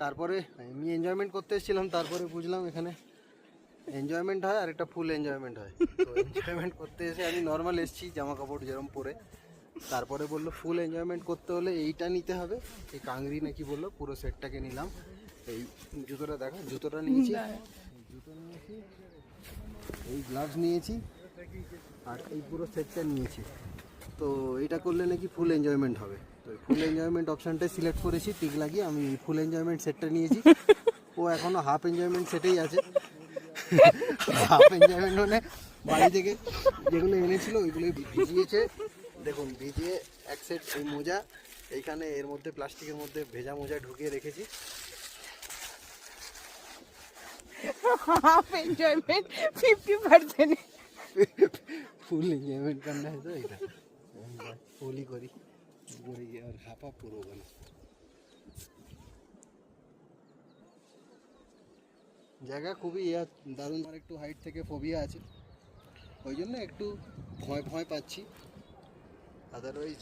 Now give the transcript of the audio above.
তারপরে আমি এনজয়মেন্ট করতে এসেছিলাম, তারপরে বুঝলাম এখানে এনজয়মেন্ট হয় আর একটা ফুল এনজয়মেন্ট হয়। তো এনজয়মেন্ট করতে এসে আমি নর্মাল এসেছি জামা কাপড় যেরকম পরে, তারপরে বললো ফুল এনজয়মেন্ট করতে হলে এইটা নিতে হবে, এই কাংরি নাকি বললো, পুরো সেটটাকে নিলাম। এই জুতোটা দেখা, জুতোটা নিয়েছি, জুতো নিয়েছি, এই গ্লাভস নিয়েছি, আর এই পুরো সেটটা নিয়েছি। তো এটা করলে নাকি ফুল এনজয়মেন্ট হবে। তো ফুল এনজয়মেন্ট অপশানটাই সিলেক্ট করেছি, টিক লাগিয়ে আমি ফুল এনজয়মেন্ট সেটটা নিয়েছি। ও এখনও হাফ এনজয়মেন্ট সেটেই আছে। হাফ এনজয়মেন্ট মানে বাড়ি থেকে যেগুলো এনেছিল ওইগুলো ভিজিয়েছে, দেখুন ভিজিয়ে এক সেট এই মোজা এইখানে এর মধ্যে প্লাস্টিকের মধ্যে ভেজা মোজা ঢুকিয়ে রেখেছি। Half enjoyment 50%। ফুল এনজয়মেন্ট करना है तो এটা ফুলই করি করে গিয়ে আর হাফা পুরো না। জায়গা খুবই দারুণ। আর একটু হাইট থেকে ফোবিয়া আছে, ওই জন্য একটু ভয় ভয় পাচ্ছি, আদারওয়াইজ